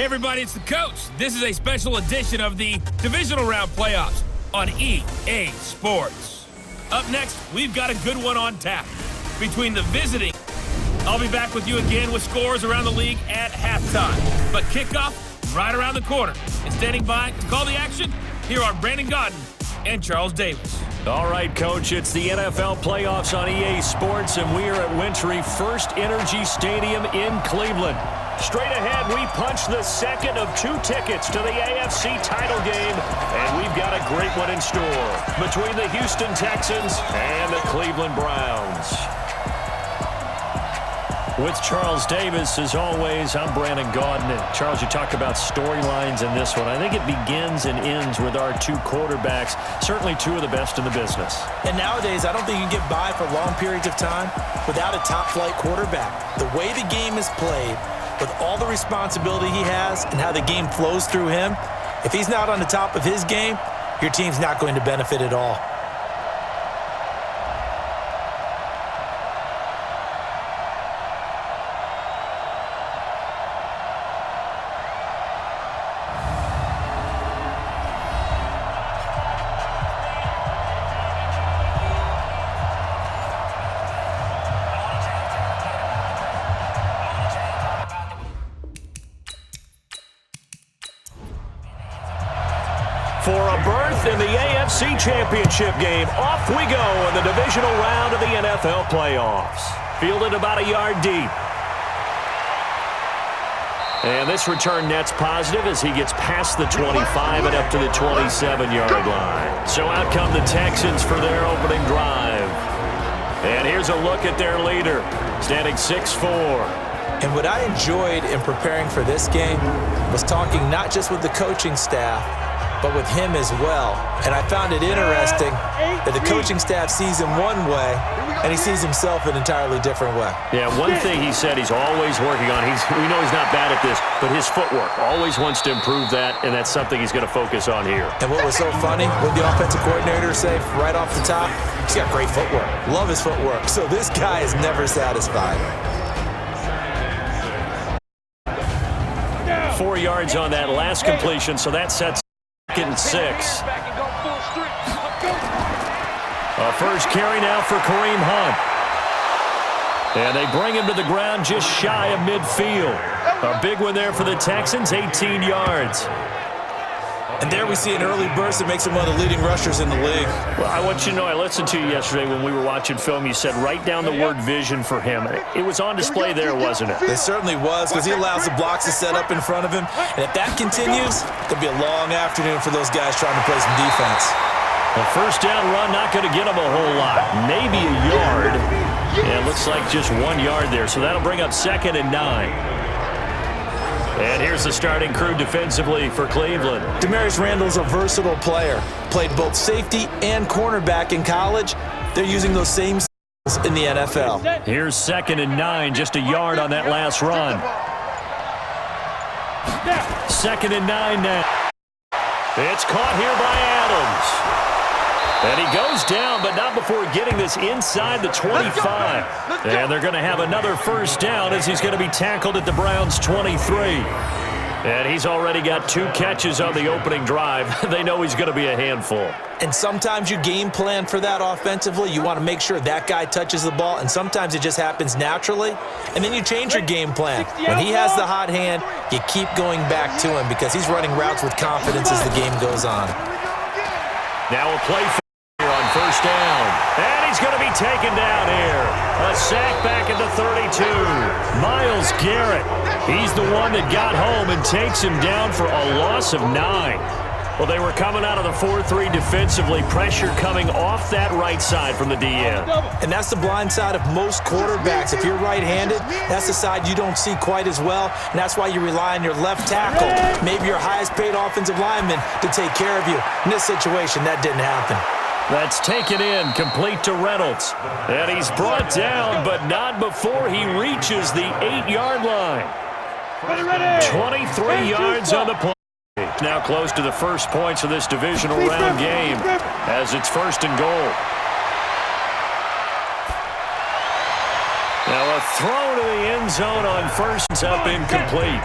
Hey everybody, it's the coach. This is a special edition of the Divisional Round Playoffs on EA Sports. Up next, we've got a good one on tap between the visiting. I'll be back with you again with scores around the league at halftime. But kickoff right around the corner. And standing by to call the action, here are Brandon Godden and Charles Davis. All right, Coach, it's the NFL playoffs on EA Sports, and we are at Wintry First Energy Stadium in Cleveland. Straight ahead, we punch the second of 2 tickets to the AFC title game, and we've got a great one in store between the Houston Texans and the Cleveland Browns. With Charles Davis, as always, I'm Brandon Godden. And Charles, you talk about storylines in this one. I think it begins and ends with our 2 quarterbacks, certainly 2 of the best in the business. And nowadays, I don't think you can get by for long periods of time without a top-flight quarterback. The way the game is played, with all the responsibility he has and how the game flows through him, if he's not on the top of his game, your team's not going to benefit at all. For a berth in the AFC Championship game, off we go in the divisional round of the NFL playoffs. Fielded about a yard deep. And this return net's positive as he gets past the 25 and up to the 27-yard line. So out come the Texans for their opening drive. And here's a look at their leader, standing 6'4". And what I enjoyed in preparing for this game was talking not just with the coaching staff, but with him as well. And I found it interesting that the coaching staff sees him one way, and he sees himself an entirely different way. Yeah, one thing he said he's always working on, we know he's not bad at this, but his footwork, always wants to improve that, and that's something he's going to focus on here. And what was so funny, what the offensive coordinator say right off the top, he's got great footwork. Love his footwork. So this guy is never satisfied. 4 yards on that last completion, so that sets and 6. A first carry now for Kareem Hunt. And they bring him to the ground just shy of midfield. A big one there for the Texans, 18 yards. And there we see an early burst that makes him one of the leading rushers in the league. Well, I want you to know, I listened to you yesterday when we were watching film. You said write down the word vision for him. It was on display there, wasn't it? It certainly was, because he allows the blocks to set up in front of him. And if that continues, it'll be a long afternoon for those guys trying to play some defense. A first down run, not going to get him a whole lot. Maybe a yard. Yeah, it looks like just 1 yard there. So that'll bring up 2nd and 9. And here's the starting crew defensively for Cleveland. Demarius Randall's a versatile player. Played both safety and cornerback in college. They're using those same skills in the NFL. Here's 2nd and 9, just a yard on that last run. 2nd and 9 now. It's caught here by Adams. And he goes down, but not before getting this inside the 25. And they're going to have another first down as he's going to be tackled at the Browns' 23. And he's already got 2 catches on the opening drive. They know he's going to be a handful. And sometimes you game plan for that offensively. You want to make sure that guy touches the ball, and sometimes it just happens naturally. And then you change your game plan. When he has the hot hand, you keep going back to him because he's running routes with confidence as the game goes on. Now a play on first down. And he's going to be taken down here. A sack back at the 32. Myles Garrett. He's the one that got home and takes him down for a loss of 9. Well, they were coming out of the 4-3 defensively. Pressure coming off that right side from the DN. And that's the blind side of most quarterbacks. If you're right-handed, that's the side you don't see quite as well. And that's why you rely on your left tackle, maybe your highest-paid offensive lineman, to take care of you. In this situation, that didn't happen. That's taken in, complete to Reynolds. And he's brought down, but not before he reaches the 8-yard line. 23 yards on the play. Now close to the first points of this divisional round game as it's 1st and goal. Now a throw to the end zone on first. Up incomplete.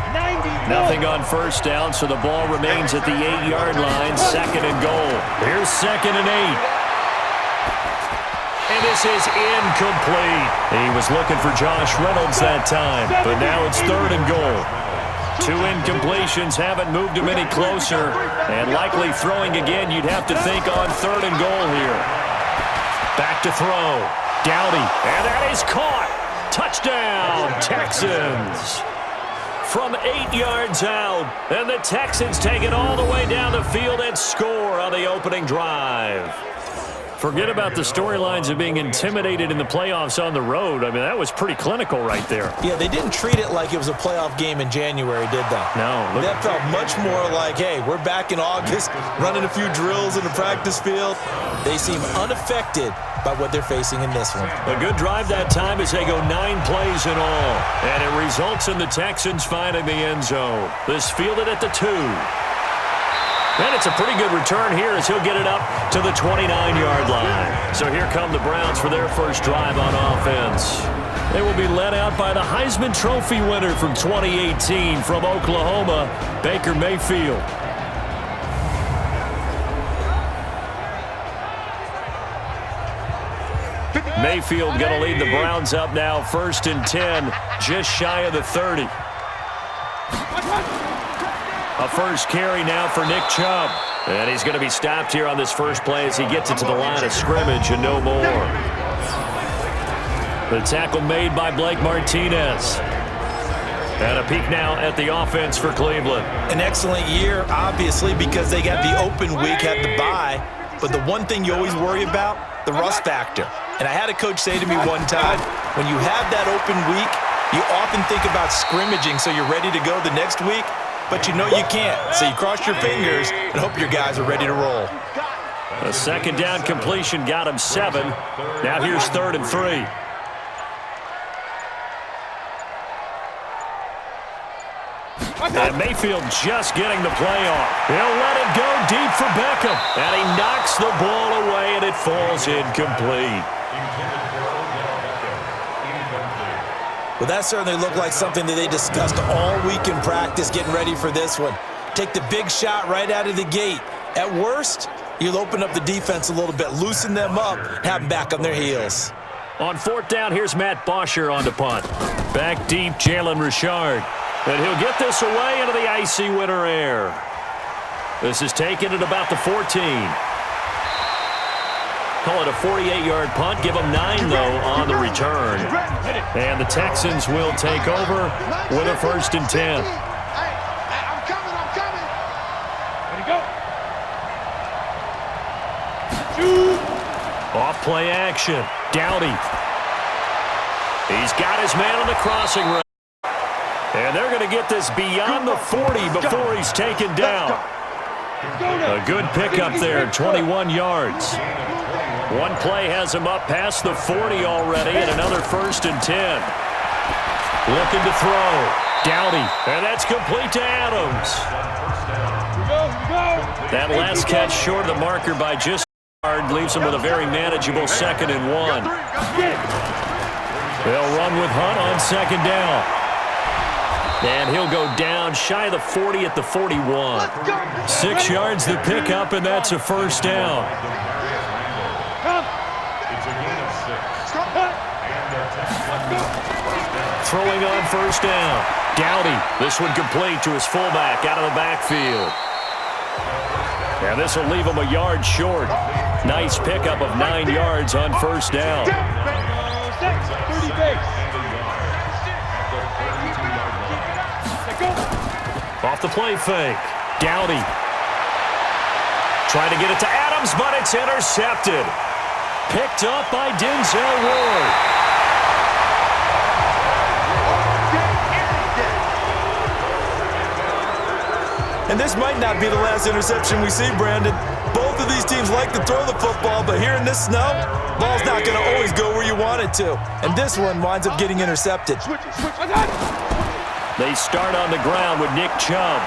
Nothing on first down, so the ball remains at the 8-yard line. 2nd and goal. Here's 2nd and 8. And this is incomplete. He was looking for Josh Reynolds that time, but now it's 3rd and goal. 2 incompletions haven't moved him any closer, and likely throwing again, you'd have to think on 3rd and goal here. Back to throw. Dowdy, and that is caught. Touchdown, Texans. From 8 yards out, and the Texans take it all the way down the field and score on the opening drive. Forget about the storylines of being intimidated in the playoffs on the road. I mean, that was pretty clinical right there. Yeah, they didn't treat it like it was a playoff game in January, did they? No. That felt much more like, hey, we're back in August, running a few drills in the practice field. They seem unaffected by what they're facing in this one. A good drive that time as they go 9 plays in all. And it results in the Texans finding the end zone. This fielded at the 2. And it's a pretty good return here as he'll get it up to the 29-yard line. So here come the Browns for their first drive on offense. They will be led out by the Heisman Trophy winner from 2018 from Oklahoma, Baker Mayfield. Mayfield going to lead the Browns up now, 1st and 10, just shy of the 30. A first carry now for Nick Chubb. And he's going to be stopped here on this first play as he gets it to the line of scrimmage and no more. The tackle made by Blake Martinez. And a peek now at the offense for Cleveland. An excellent year, obviously, because they got the open week, had the bye. But the one thing you always worry about, the rust factor. And I had a coach say to me one time, when you have that open week, you often think about scrimmaging so you're ready to go the next week. But you know you can't, so you cross your fingers and hope your guys are ready to roll. A 2nd down completion got him 7. Now here's 3rd and 3. And Mayfield just getting the play off. He'll let it go deep for Beckham. And he knocks the ball away, and it falls incomplete. Well, that certainly looked like something that they discussed all week in practice getting ready for this one. Take the big shot right out of the gate. At worst, you'll open up the defense a little bit, loosen them up, have them back on their heels. On 4th down, here's Matt Bosher on the punt. Back deep, Jalen Richard. And he'll get this away into the icy winter air. This is taken at about the 14. Call it a 48-yard punt. Give them 9, though, on the return. And the Texans will take over with a 1st and 10. I'm coming. Ready to go. Shoot. Off play action. Dowdy. He's got his man on the crossing route. And they're going to get this beyond the 40 before he's taken down. A good pickup there, 21 yards. One play has him up past the 40 already, and another 1st and 10. Looking to throw. Dowdy, and that's complete to Adams. That last catch short of the marker by just a yard leaves him with a very manageable 2nd and 1. They'll run with Hunt on 2nd down. And he'll go down shy of the 40 at the 41. 6 yards the pickup, and that's a 1st down. Throwing on 1st down. Dowdy, this one complete to his fullback out of the backfield. And this will leave him a yard short. Nice pickup of 9 yards on 1st down. 30 base. Off the play fake. Dowdy. Trying to get it to Adams, but it's intercepted. Picked up by Denzel Ward. And this might not be the last interception we see, Brandon. Both of these teams like to throw the football, but here in this snow, ball's not going to always go where you want it to. And this one winds up getting intercepted. They start on the ground with Nick Chubb.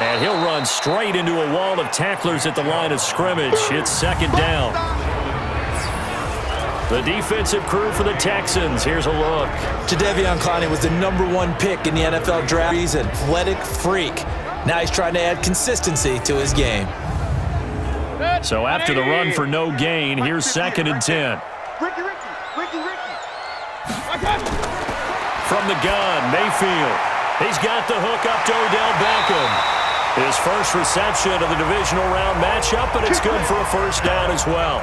And he'll run straight into a wall of tacklers at the line of scrimmage. It's 2nd down. The defensive crew for the Texans. Here's a look. Jadeveon Clowney was the #1 pick in the NFL draft. He's an athletic freak. Now he's trying to add consistency to his game. So after the run for no gain, here's 2nd and 10. Ricky. From the gun, Mayfield. He's got the hook up to Odell Beckham. His first reception of the divisional round matchup, but it's good for a first down as well.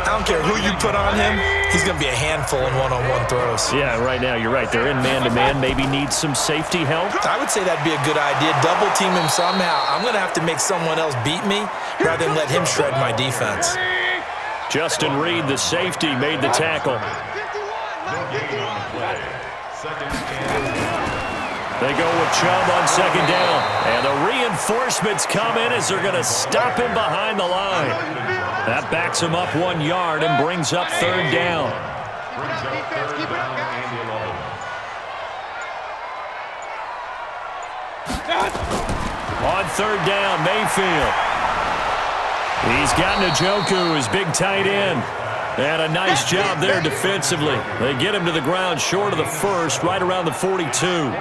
I don't care who you put on him, he's going to be a handful in one-on-one throws. Yeah, right now, you're right. They're in man-to-man, maybe need some safety help. I would say that'd be a good idea. Double team him somehow. I'm going to have to make someone else beat me rather than let him shred my defense. Justin Reed, the safety, made the tackle. They go with Chubb on 2nd down. And the reinforcements come in as they're going to stop him behind the line. That backs him up 1 yard and brings up 3rd down. On 3rd down, Mayfield. He's got Njoku, his big tight end. And a nice job there defensively. They get him to the ground short of the first, right around the 42.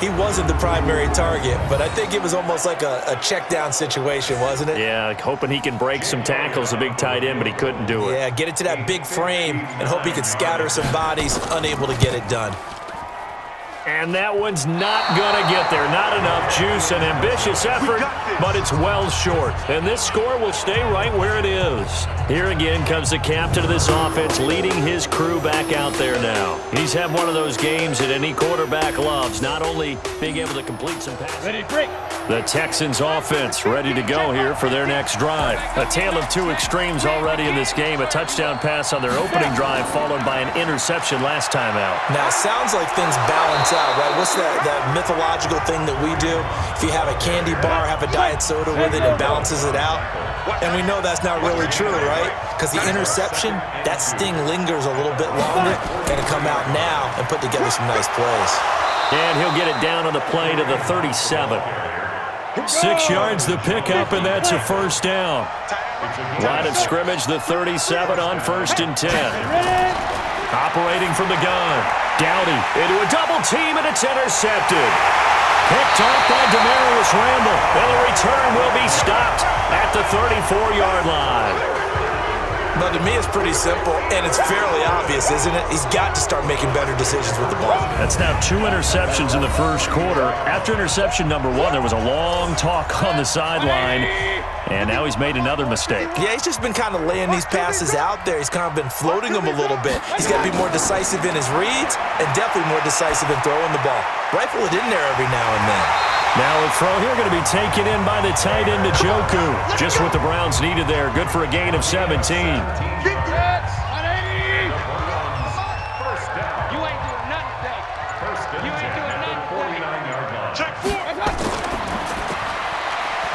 He wasn't the primary target, but I think it was almost like a check-down situation, wasn't it? Yeah, hoping he can break some tackles, the big tight end, but he couldn't do it. Yeah, get it to that big frame and hope he could scatter some bodies, unable to get it done. And that one's not going to get there. Not enough juice, an ambitious effort, but it's well short. And this score will stay right where it is. Here again comes the captain of this offense, leading his crew back out there now. He's had one of those games that any quarterback loves, not only being able to complete some passes. Ready, break. The Texans offense ready to go here for their next drive. A tale of two extremes already in this game. A touchdown pass on their opening drive followed by an interception last time out. Now, it sounds like things balance out, right? What's that mythological thing that we do? If you have a candy bar, have a diet soda with it, it balances it out. And we know that's not really true, right? Because the interception, that sting lingers a little bit longer. Going to come out now and put together some nice plays. And he'll get it down on the play to the 37. 6 yards the pickup, and that's a first down. Line of scrimmage, the 37 on 1st and 10. Operating from the gun. Dowdy into a double team, and it's intercepted. Picked off by Demarius Randall, and the return will be stopped at the 34-yard line. But to me, it's pretty simple, and it's fairly obvious, isn't it? He's got to start making better decisions with the ball. That's now 2 interceptions in the first quarter. After interception number 1, there was a long talk on the sideline, and now he's made another mistake. Yeah, he's just been kind of laying these passes out there. He's kind of been floating them a little bit. He's got to be more decisive in his reads and definitely more decisive in throwing the ball. Rifle it in there every now and then. Now a throw here going to be taken in by the tight end Njoku. Just what the Browns needed there. Good for a gain of 17.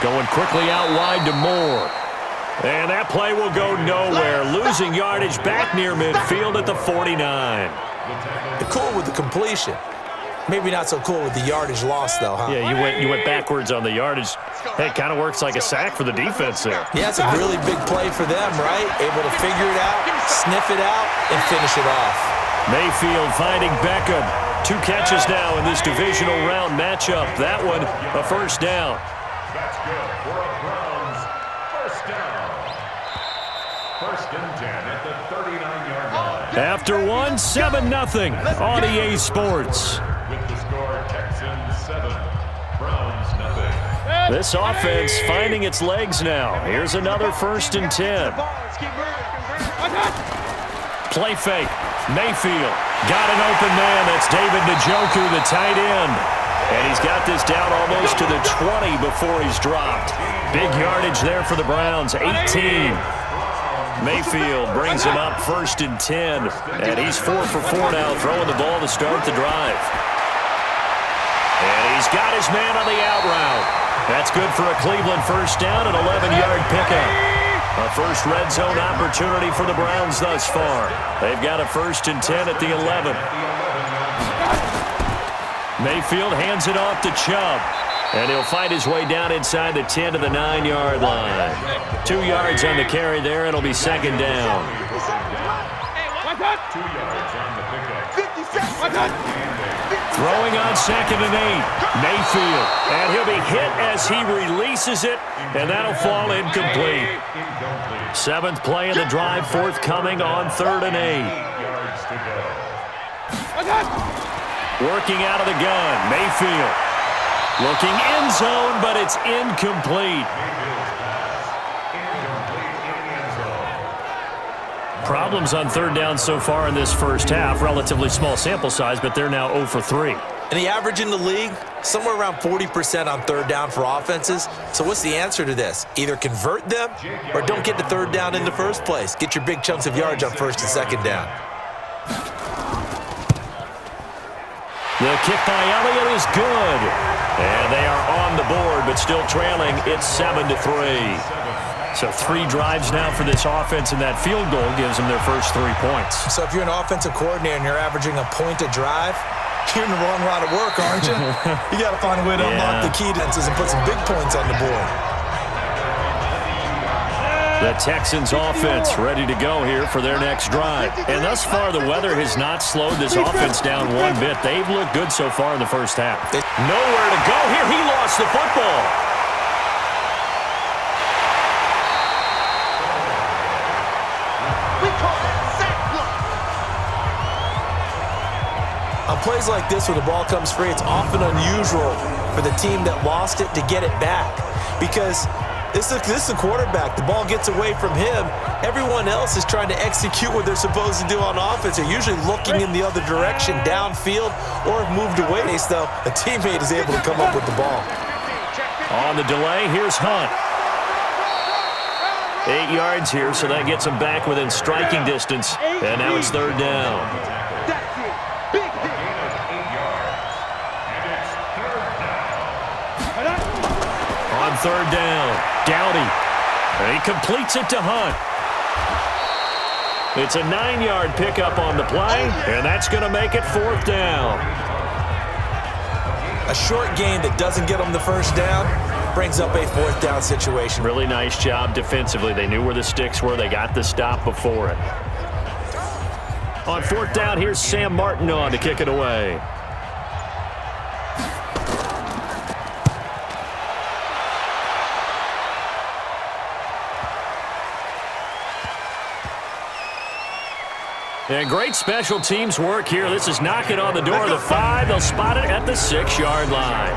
Going quickly out wide to Moore. And that play will go nowhere. Losing yardage back near midfield at the 49. They're cool with the completion. Maybe not so cool with the yardage loss, though, huh? Yeah, you went backwards on the yardage. Hey, it kind of works like a sack for the defense there. Yeah, it's a really big play for them, right? Able to figure it out, sniff it out, and finish it off. Mayfield finding Beckham. 2 catches now in this divisional round matchup. That one, a first down. That's good for a Browns first down. 1st and 10 at the 39-yard line. After one, 7-0 on EA Sports. With the score, Texans 7, Browns nothing. This offense finding its legs now. Here's another 1st and 10. Play fake. Mayfield got an open man. That's David Njoku, the tight end. And he's got this down almost to the 20 before he's dropped. Big yardage there for the Browns, 18. Mayfield brings him up 1st and 10. And he's 4 for 4 now, throwing the ball to start the drive. And he's got his man on the out route. That's good for a Cleveland first down, an 11-yard pickup. A first red zone opportunity for the Browns thus far. They've got a 1st and 10 at the 11. Mayfield hands it off to Chubb. And he'll fight his way down inside the 10 to the 9-yard line. 2 yards on the carry there. It'll be second down. 2 yards on the pickup. Throwing on second and 8. Mayfield. And he'll be hit as he releases it. And that'll fall incomplete. 7th play of the drive forthcoming on 3rd and 8. 8 yards to go. Working out of the gun. Mayfield. Looking end zone, but it's incomplete. Problems on 3rd down so far in this first half. Relatively small sample size, but they're now 0 for 3. And the average in the league, somewhere around 40% on 3rd down for offenses. So what's the answer to this? Either convert them or don't get to 3rd down in the first place. Get your big chunks of yards on 1st and 2nd down. The kick by Elliott is good. And they are on the board, but still trailing. It's 7 to 3. So 3 drives now for this offense, and that field goal gives them their first 3 points. So if you're an offensive coordinator and you're averaging a point a drive, you're in the wrong line of work, aren't you? You got to find a way to unlock the key defenses and put some big points on the board. The Texans offense ready to go here for their next drive. And thus far, the weather has not slowed this offense down one bit. They've looked good so far in the first half. Nowhere to go here. He lost the football. On plays like this where the ball comes free, it's often unusual for the team that lost it to get it back. Because this is a quarterback. The ball gets away from him. Everyone else is trying to execute what they're supposed to do on offense. They're usually looking in the other direction, downfield, or have moved away. Though a teammate is able to come up with the ball. On the delay, here's Hunt. 8 yards here, so that gets him back within striking distance. And now it's 3rd down. On 3rd down, Dowdy. And he completes it to Hunt. It's a 9-yard pickup on the play, and that's going to make it 4th down. A short gain that doesn't get them the first down brings up a 4th down situation. Really nice job defensively. They knew where the sticks were. They got the stop before it. On 4th down, here's Sam Martin on to kick it away. And great special teams work here. This is knocking on the door of the 5. They'll spot it at the 6-yard line.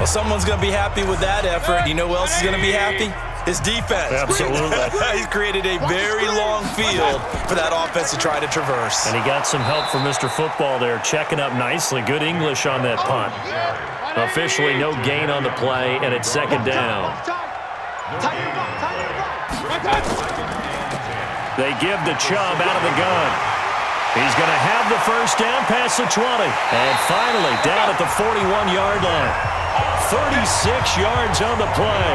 Well, someone's going to be happy with that effort. You know who else is going to be happy? His defense. Absolutely. He's created a very long field for that offense to try to traverse. And he got some help from Mr. Football there, checking up nicely. Good English on that punt. Officially no gain on the play, and it's 2nd down. They give the Chubb out of the gun. He's going to have the first down past the 20. And finally down at the 41-yard line. 36 yards on the play.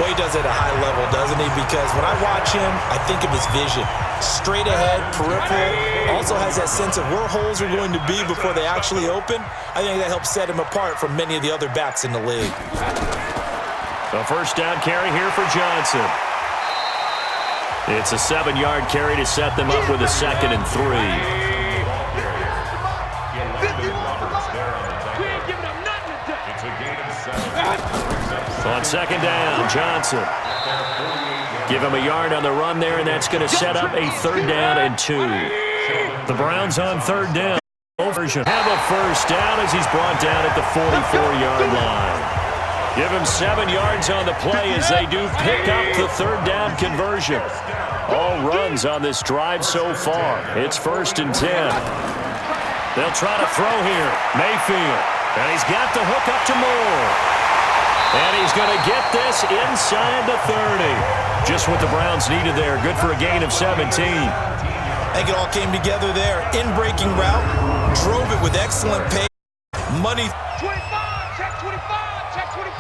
Boy, he does it at a high level, doesn't he? Because when I watch him, I think of his vision. Straight ahead, peripheral. Also has that sense of where holes are going to be before they actually open. I think that helps set him apart from many of the other backs in the league. A first down carry here for Johnson. It's a 7-yard carry to set them up with a 2nd and 3. On 2nd down, Johnson. Give him a yard on the run there, and that's going to set up a 3rd down and 2. The Browns on 3rd down. Have a first down as he's brought down at the 44-yard line. Give him 7 yards on the play as they do pick up the 3rd down conversion. All runs on this drive so far. It's 1st and 10. They'll try to throw here. Mayfield. And he's got the hook up to Moore. And he's going to get this inside the 30. Just what the Browns needed there. Good for a gain of 17. I think it all came together there. In-breaking route. Drove it with excellent pace. Money. 25, check 25, check 25.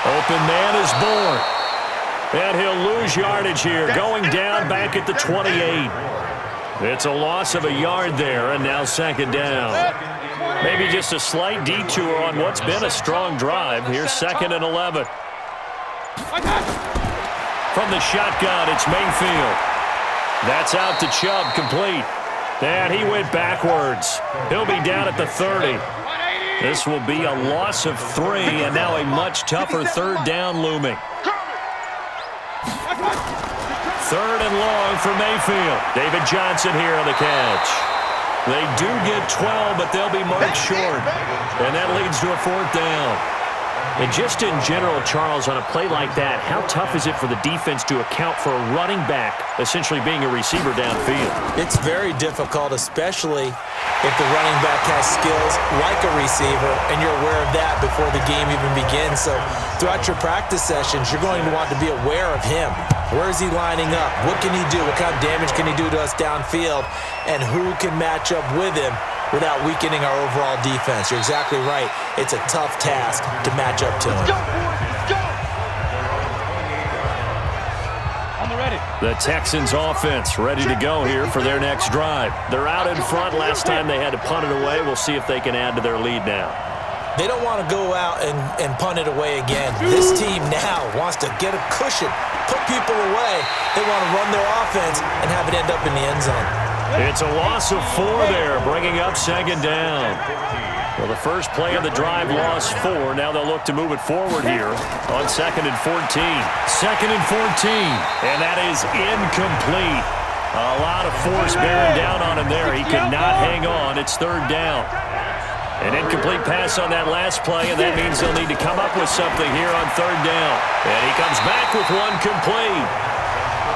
Open man is born. And he'll lose yardage here. Going down back at the 28. It's a loss of a yard there, and now second down. Maybe just a slight detour on what's been a strong drive. Here's 2nd and 11. From the shotgun, it's Mayfield. That's out to Chubb, complete. And he went backwards. He'll be down at the 30. This will be a loss of 3, and now a much tougher 3rd down looming. 3rd and long for Mayfield. David Johnson here on the catch. They do get 12, but they'll be marked short. And that leads to a 4th down. And just in general, Charles, on a play like that, how tough is it for the defense to account for a running back essentially being a receiver downfield? It's very difficult, especially if the running back has skills like a receiver, and you're aware of that before the game even begins. So throughout your practice sessions, you're going to want to be aware of him. Where is he lining up? What can he do? What kind of damage can he do to us downfield? And who can match up with him without weakening our overall defense? You're exactly right. It's a tough task to match up to him. Go, boys, go! On the ready. The Texans offense ready to go here for their next drive. They're out in front. Last time they had to punt it away. We'll see if they can add to their lead now. They don't want to go out and punt it away again. This team now wants to get a cushion, put people away. They want to run their offense and have it end up in the end zone. It's a loss of 4 there, bringing up 2nd down. Well, the first play of the drive lost 4. Now they'll look to move it forward here on 2nd and 14. 2nd and 14, and that is incomplete. A lot of force bearing down on him there. He could not hang on. It's 3rd down. An incomplete pass on that last play, and that means they'll need to come up with something here on 3rd down. And he comes back with one complete.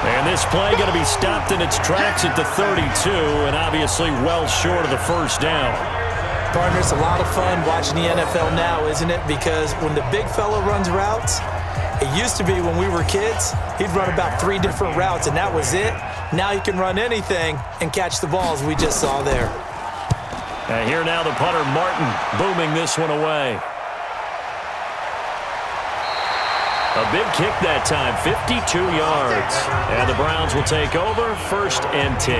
And this play going to be stopped in its tracks at the 32, and obviously well short of the 1st down. Partner, it's a lot of fun watching the NFL now, isn't it? Because when the big fella runs routes, it used to be when we were kids, he'd run about 3 different routes, and that was it. Now he can run anything and catch the balls we just saw there. And here now the punter, Martin, booming this one away. A big kick that time, 52 yards. And the Browns will take over, 1st and 10.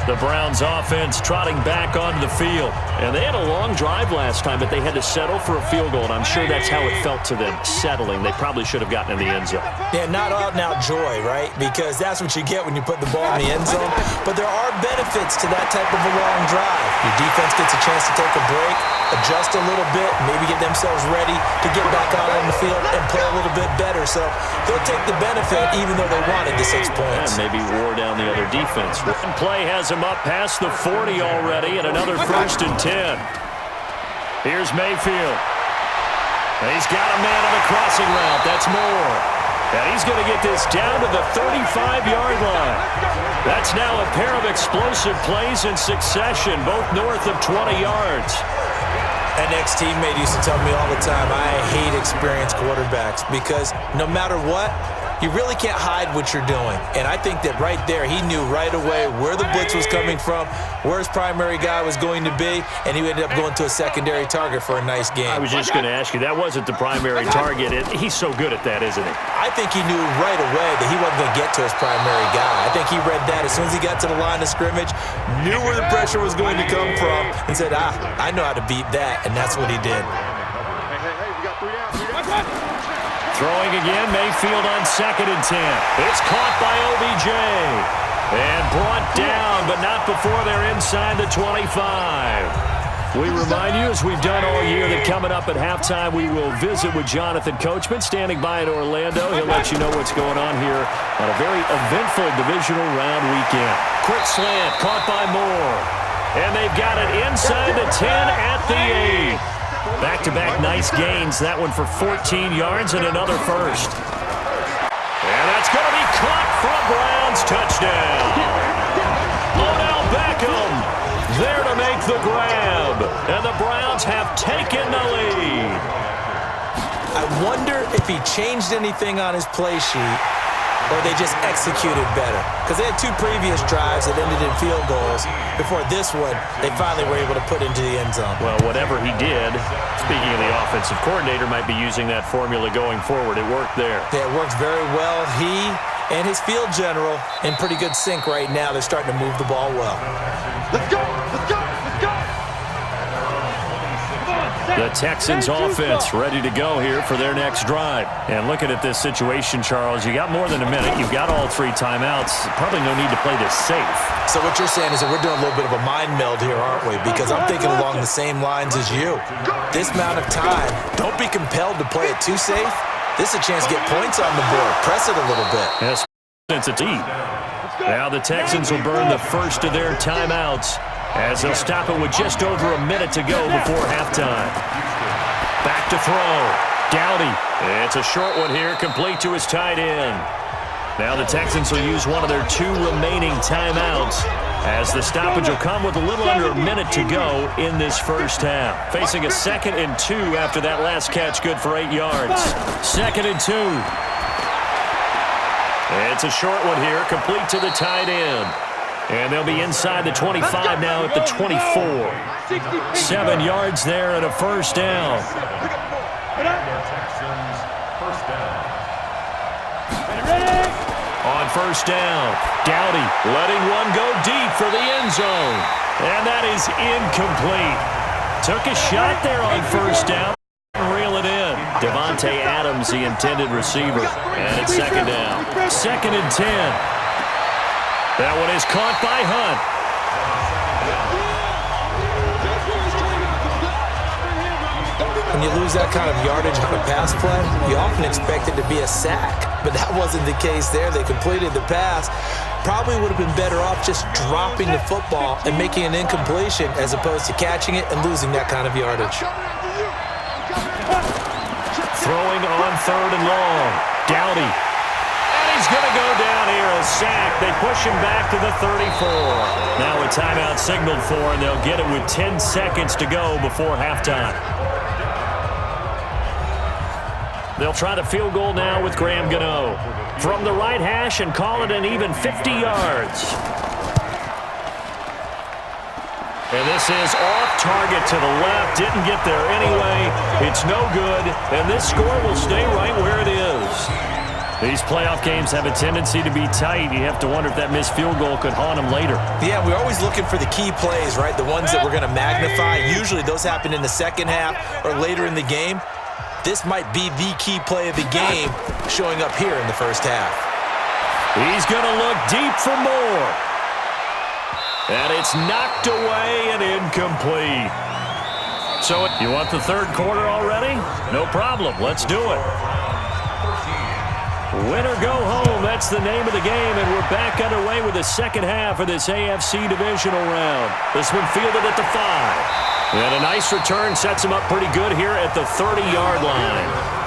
The Browns offense trotting back onto the field. And they had a long drive last time, but they had to settle for a field goal, and I'm sure that's how it felt to them, settling. They probably should have gotten in the end zone. Yeah, not out-and-out joy, right? Because that's what you get when you put the ball in the end zone. But there are benefits to that type of a long drive. Your defense gets a chance to take a break, adjust a little bit, maybe get themselves ready to get back out on the field and play a little bit better. So they'll take the benefit even though they wanted the 6 points. And maybe wore down the other defense. One play has him up past the 40 already, and another 1st and 10. Here's Mayfield. He's got a man on the crossing route. That's Moore. And he's going to get this down to the 35-yard line. That's now a pair of explosive plays in succession, both north of 20 yards. An ex-teammate used to tell me all the time, I hate experienced quarterbacks because no matter what, you really can't hide what you're doing. And I think that right there, he knew right away where the blitz was coming from, where his primary guy was going to be, and he ended up going to a secondary target for a nice game. I was just going to ask you, that wasn't the primary target. He's so good at that, isn't he? I think he knew right away that he wasn't going to get to his primary guy. I think he read that as soon as he got to the line of scrimmage, knew where the pressure was going to come from, and said, I know how to beat that, and that's what he did. Hey, we got 3 down. Throwing again, Mayfield on 2nd and 10. It's caught by OBJ. And brought down, but not before they're inside the 25. We remind you, as we've done all year, that coming up at halftime, we will visit with Jonathan Coachman, standing by in Orlando. He'll let you know what's going on here on a very eventful divisional round weekend. Quick slant, caught by Moore. And they've got it inside the 10 at the 8. Back-to-back nice gains. That one for 14 yards and another 1st. And that's going to be caught for a Browns touchdown. Odell Beckham there to make the grab. And the Browns have taken the lead. I wonder if he changed anything on his play sheet or they just executed better. Because they had 2 previous drives that ended in field goals. Before this one, they finally were able to put into the end zone. Well, whatever he did, speaking of the offensive coordinator, might be using that formula going forward. It worked there. Yeah, it worked very well. He And his field general in pretty good sync right now. They're starting to move the ball well. Let's go! Let's go! Let's go! The Texans offense ready to go here for their next drive. And looking at this situation, Charles, you got more than a minute. You've got all 3 timeouts. Probably no need to play this safe. So what you're saying is that we're doing a little bit of a mind meld here, aren't we? Because I'm thinking along the same lines as you. This amount of time, don't be compelled to play it too safe. This is a chance to get points on the board. Press it a little bit. Yes, since it's deep. Now the Texans will burn the first of their timeouts as they'll stop it with just over a minute to go before halftime. Back to throw. Dowdy. It's a short one here, complete to his tight end. Now the Texans will use one of their 2 remaining timeouts as the stoppage will come with a little under a minute to go in this first half. Facing a 2nd and 2 after that last catch, good for 8 yards. 2nd and 2. It's a short one here, complete to the tight end. And they'll be inside the 25 now at the 24. 7 yards there and a first down. Texans, first down. On first down, Dowdy letting one go deep for the end zone. And that is incomplete. Took a shot there on first down. Reel it in. Devontae Adams, the intended receiver. And it's 2nd down. 2nd and 10. That one is caught by Hunt. When you lose that kind of yardage on a pass play, you often expect it to be a sack. But that wasn't the case there. They completed the pass. Probably would have been better off just dropping the football and making an incompletion as opposed to catching it and losing that kind of yardage. Throwing on 3rd and long. Dowdy. And he's going to go down here, a sack. They push him back to the 34. Now a timeout signaled for, and they'll get it with 10 seconds to go before halftime. They'll try the field goal now with Graham Gano from the right hash and call it an even 50 yards. And this is off target to the left. Didn't get there anyway. It's no good. And this score will stay right where it is. These playoff games have a tendency to be tight. You have to wonder if that missed field goal could haunt them later. Yeah, we're always looking for the key plays, right? The ones that we're going to magnify. Usually those happen in the second half or later in the game. This might be the key play of the game showing up here in the first half. He's going to look deep for more. And it's knocked away and incomplete. So you want the 3rd quarter already? No problem. Let's do it. Win or go home, that's the name of the game, and we're back underway with the second half of this AFC Divisional round. This one fielded at the 5. And a nice return sets him up pretty good here at the 30-yard line.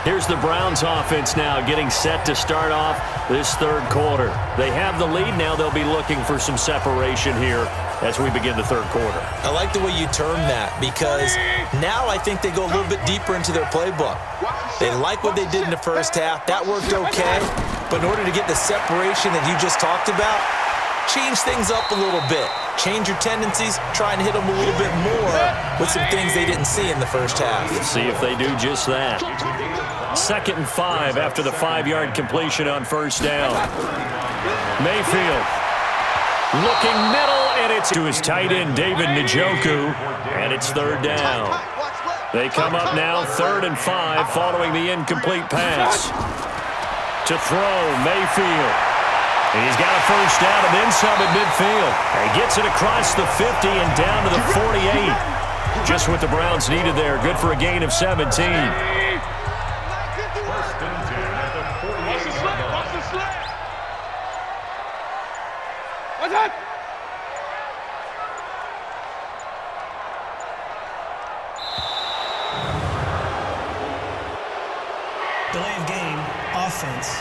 Here's the Browns offense now getting set to start off this 3rd quarter. They have the lead. Now they'll be looking for some separation here as we begin the 3rd quarter. I like the way you term that because now I think they go a little bit deeper into their playbook. They like what they did in the first half. That worked okay. But in order to get the separation that you just talked about, change things up a little bit. Change your tendencies, try and hit them a little bit more with some things they didn't see in the first half. See if they do just that. 2nd and 5 after the 5-yard completion on first down. Mayfield looking middle, and it's to his tight end, David Njoku, and it's 3rd down. They come up now 3rd and 5 following the incomplete pass. To throw, Mayfield. He's got a first down and then some at midfield. He gets it across the 50 and down to the 48. Just what the Browns needed there. Good for a gain of 17. First and 10 at the 48-yard line. Watch the slap! What's that? Delay of game, offense.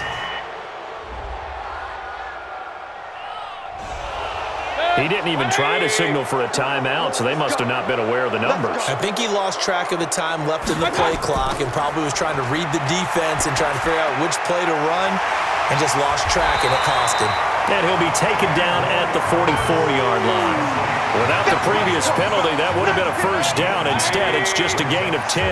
He didn't even try to signal for a timeout, so they must have not been aware of the numbers. I think he lost track of the time left in the play clock and probably was trying to read the defense and trying to figure out which play to run and just lost track, and it cost him. And he'll be taken down at the 44-yard line. Without the previous penalty, that would have been a first down. Instead, it's just a gain of 10.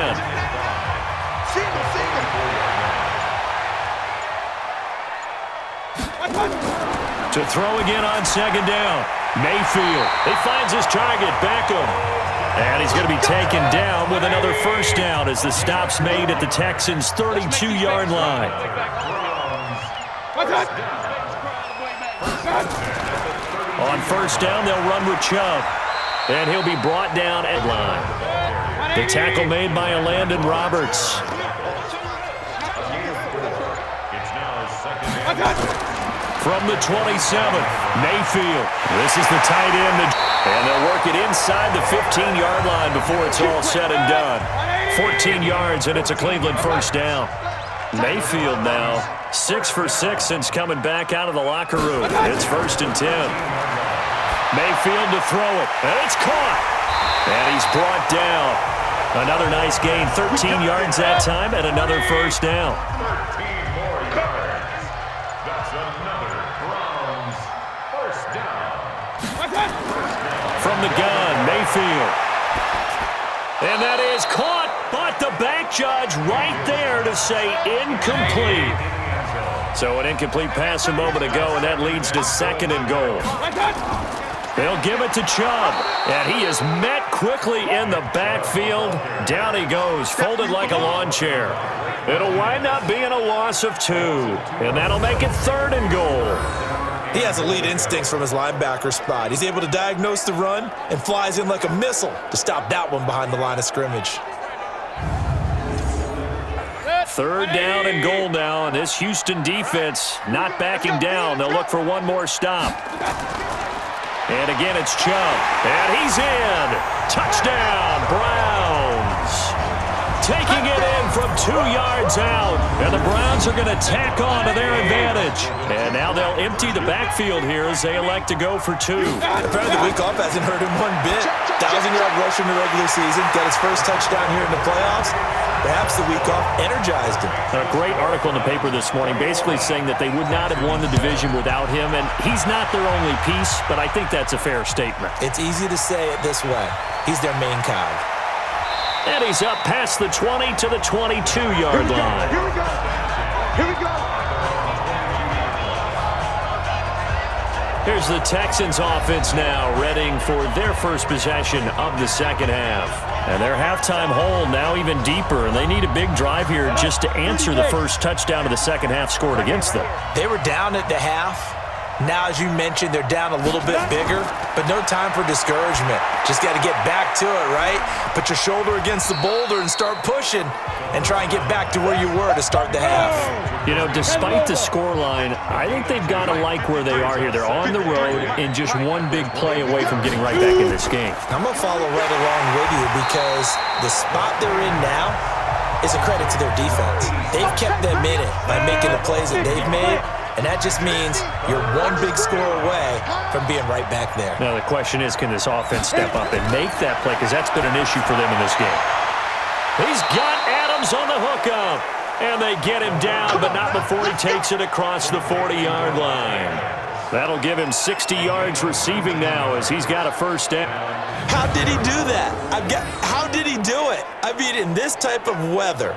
To throw again on second down. Mayfield. He finds his target, Beckham. And he's going to be taken down with another first down as the stop's made at the Texans' 32-yard line. On first down, they'll run with Chubb. And he'll be brought down at line. The tackle made by Landon Roberts. From the 27, Mayfield. This is the tight end. And they'll work it inside the 15-yard line before it's all said and done. 14 yards, and it's a Cleveland first down. Mayfield now 6 for 6 since coming back out of the locker room. It's 1st and 10. Mayfield to throw it, and it's caught. And he's brought down. Another nice gain, 13 yards that time, and another first down. 13 more yards. That's another Browns first down. From the gun, Mayfield. And that is caught, but the back judge right there to say incomplete. So an incomplete pass a moment ago, and that leads to 2nd and goal. They'll give it to Chubb, and he is met quickly in the backfield. Down he goes, folded like a lawn chair. It'll wind up being a loss of 2, and that'll make it 3rd and goal. He has elite instincts from his linebacker spot. He's able to diagnose the run and flies in like a missile to stop that one behind the line of scrimmage. 3rd down and goal now, and this Houston defense not backing down. They'll look for one more stop. And again, it's Chubb. And he's in. Touchdown, Browns. Taking it in from 2 yards out. And the Browns are going to tack on to their advantage. And now they'll empty the backfield here as they elect to go for 2. Apparently the week off hasn't hurt him one bit. 1,000-yard rush in the regular season. Got his first touchdown here in the playoffs. Perhaps the week off energized him. A great article in the paper this morning basically saying that they would not have won the division without him. And he's not their only piece, but I think that's a fair statement. It's easy to say it this way. He's their main cog. And he's up past the 20 to the 22-yard line. Here we go. Here we go. Here's the Texans offense now, readying for their first possession of the second half. And their halftime hole now even deeper, and they need a big drive here just to answer the first touchdown of the second half scored against them. They were down at the half. Now, as you mentioned, they're down a little bit bigger, but no time for discouragement. Just got to get back to it, right? Put your shoulder against the boulder and start pushing and try and get back to where you were to start the half. You know, despite the scoreline, I think they've got to like where they are here. They're on the road and just one big play away from getting right back in this game. I'm going to follow right along with you because the spot they're in now is a credit to their defense. They've kept them in it by making the plays that they've made. And that just means you're one big score away from being right back there. Now, the question is, can this offense step up and make that play? Because that's been an issue for them in this game. He's got Adams on the hookup. And they get him down, but not before he takes it across the 40-yard line. That'll give him 60 yards receiving now as he's got a first down. How did he do that? How did he do it? I mean, in this type of weather,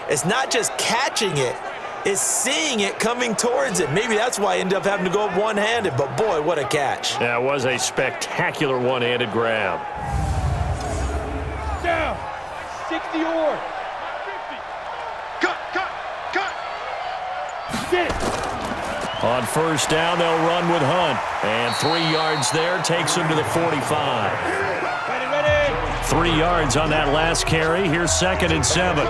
it's not just catching it. Is seeing it coming towards it. Maybe that's why I ended up having to go up one-handed, but boy, what a catch. That was a spectacular one-handed grab. Down. 60 or. 50. Cut. Get it. On first down, they'll run with Hunt. And 3 yards there takes him to the 45. Ready. 3 yards on that last carry. Here's 2nd and 7.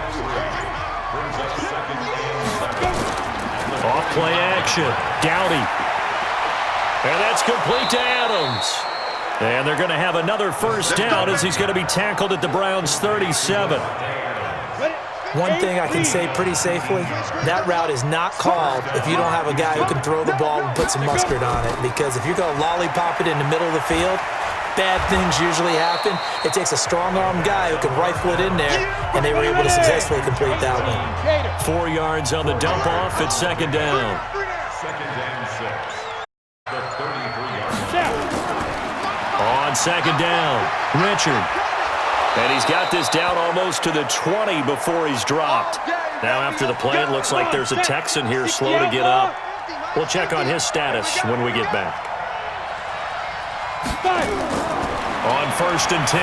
Off play action. Dowdy. And that's complete to Adams. And they're going to have another first down as he's going to be tackled at the Browns' 37. One thing I can say pretty safely, that route is not called if you don't have a guy who can throw the ball and put some mustard on it. Because if you're going to lollipop it in the middle of the field, bad things usually happen. It takes a strong-arm guy who can rifle it in there, and they were able to successfully complete that one. 4 yards on the dump-off at 2nd down. 2nd and 6. The 33-yard line. On 2nd down, Richard. And he's got this down almost to the 20 before he's dropped. Now after the play, it looks like there's a Texan here slow to get up. We'll check on his status when we get back. On 1st and 10,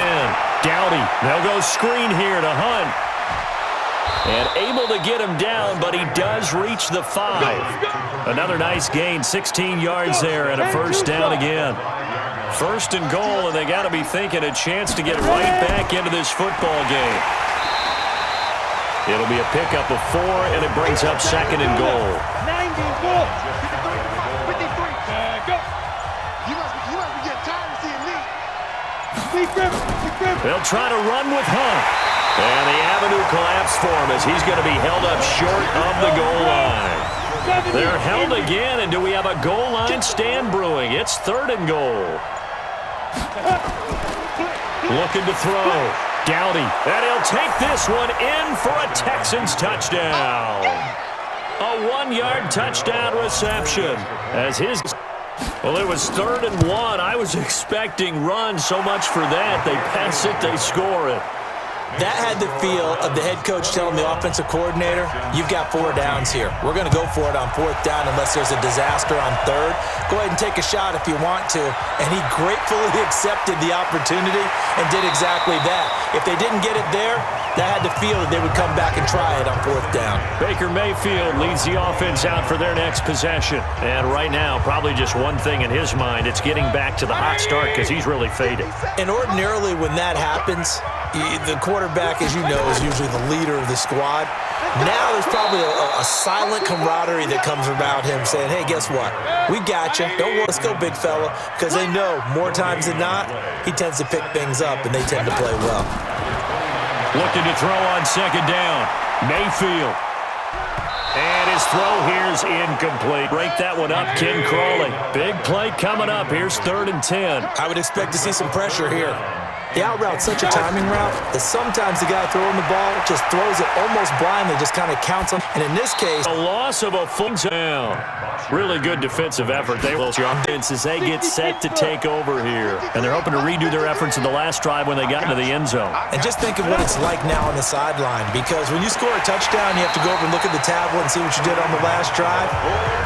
Dowdy. They'll go screen here to Hunt. And able to get him down, but he does reach the 5. Another nice gain, 16 yards there, and a first down again. 1st and goal, and they got to be thinking a chance to get right back into this football game. It'll be a pickup of 4, and it brings up 2nd and goal. 94. 53. Go. You must be getting tired of seeing me. They'll try to run with Hunt. And the avenue collapsed for him as he's going to be held up short of the goal line. They're held again, and do we have a goal line stand brewing? It's 3rd and goal. Looking to throw. Dowdy. And he'll take this one in for a Texans touchdown. A 1-yard touchdown reception as his... Well, it was 3rd and 1. I was expecting run, so much for that. They pass it, they score it. That had the feel of the head coach telling the offensive coordinator, you've got 4 downs here. We're going to go for it on 4th down unless there's a disaster on 3rd. Go ahead and take a shot if you want to. And he gratefully accepted the opportunity and did exactly that. If they didn't get it there, that had the feel that they would come back and try it on 4th down. Baker Mayfield leads the offense out for their next possession. And right now, probably just one thing in his mind. It's getting back to the hot start because he's really faded. And ordinarily when that happens, the quarterback, as you know, is usually the leader of the squad. Now there's probably a silent camaraderie that comes around him saying, hey, guess what? We got you. Don't worry. Let's go, big fella. Because they know more times than not, he tends to pick things up, and they tend to play well. Looking to throw on 2nd down. Mayfield. And his throw here's incomplete. Break that one up, Ken Crawley. Big play coming up. Here's 3rd and 10. I would expect to see some pressure here. The out route's such a timing route that sometimes the guy throwing the ball just throws it almost blindly, just kind of counts them. And in this case, a loss of a full down. Really good defensive effort. They will as they get set to take over here. And they're hoping to redo their efforts in the last drive when they got into the end zone. And just think of what it's like now on the sideline, because when you score a touchdown, you have to go over and look at the tablet and see what you did on the last drive.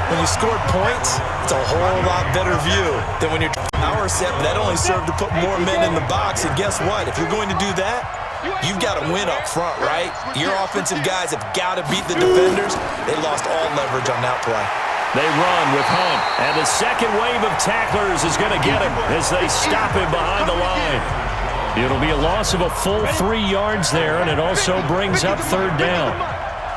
When you scored points, it's a whole lot better view than when you're power set, but that only served to put more men in the box. And guess what? If you're going to do that, you've got to win up front, right? Your offensive guys have got to beat the defenders. They lost all leverage on that play. They run with Hunt, and the second wave of tacklers is going to get him as they stop him behind the line. It'll be a loss of a full 3 yards there, and it also brings up 3rd down.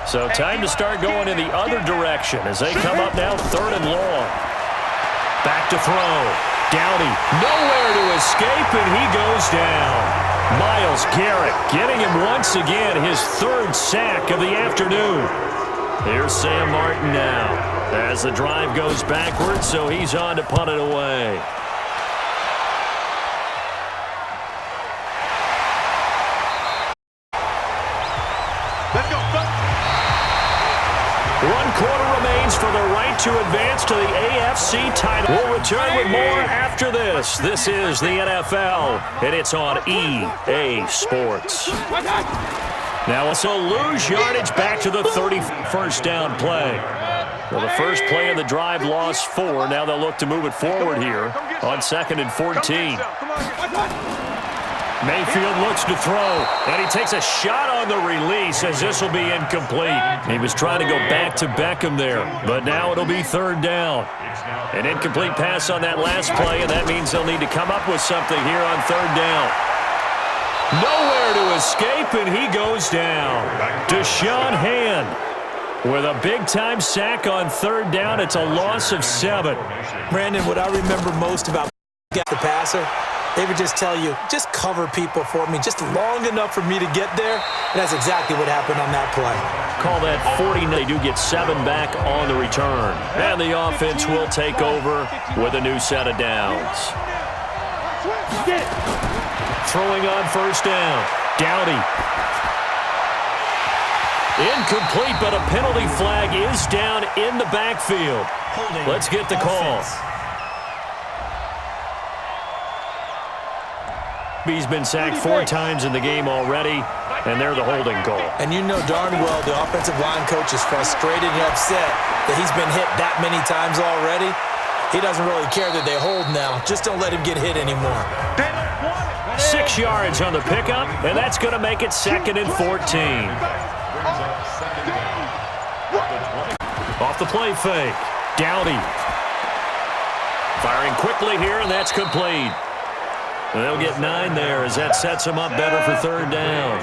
So time to start going in the other direction as they come up now 3rd and long. Back to throw. Dowdy, nowhere to escape, and he goes down. Myles Garrett getting him once again, his 3rd sack of the afternoon. Here's Sam Martin now as the drive goes backwards, so he's on to punt it away. Let's go. 1 quarter remains for the right to advance to the AFC title. We'll return with more after this. This is the NFL, and it's on EA Sports. Now it's a lose yardage back to the 31st down play. Well, the first play of the drive lost 4. Now they'll look to move it forward here on 2nd and 14. Mayfield looks to throw, and he takes a shot on the release as this will be incomplete. He was trying to go back to Beckham there, but now it'll be 3rd down. An incomplete pass on that last play, and that means they'll need to come up with something here on 3rd down. Nowhere to escape, and he goes down. Deshaun Hand with a big-time sack on 3rd down. It's a loss of 7. Brandon, what I remember most about the passer, they would just tell you, just cover people for me, just long enough for me to get there. And that's exactly what happened on that play. Call that 40. They do get 7 back on the return. And the offense will take over with a new set of downs. Throwing on 1st down. Dowdy. Incomplete, but a penalty flag is down in the backfield. Let's get the call. He's been sacked 4 times in the game already, and they're the holding call. And you know darn well the offensive line coach is frustrated and upset that he's been hit that many times already. He doesn't really care that they hold now. Just don't let him get hit anymore. 6 yards on the pickup, and that's going to make it 2nd and 14. Off the play fake. Dowdy. Firing quickly here, and that's complete. They'll get 9 there as that sets them up better for 3rd down.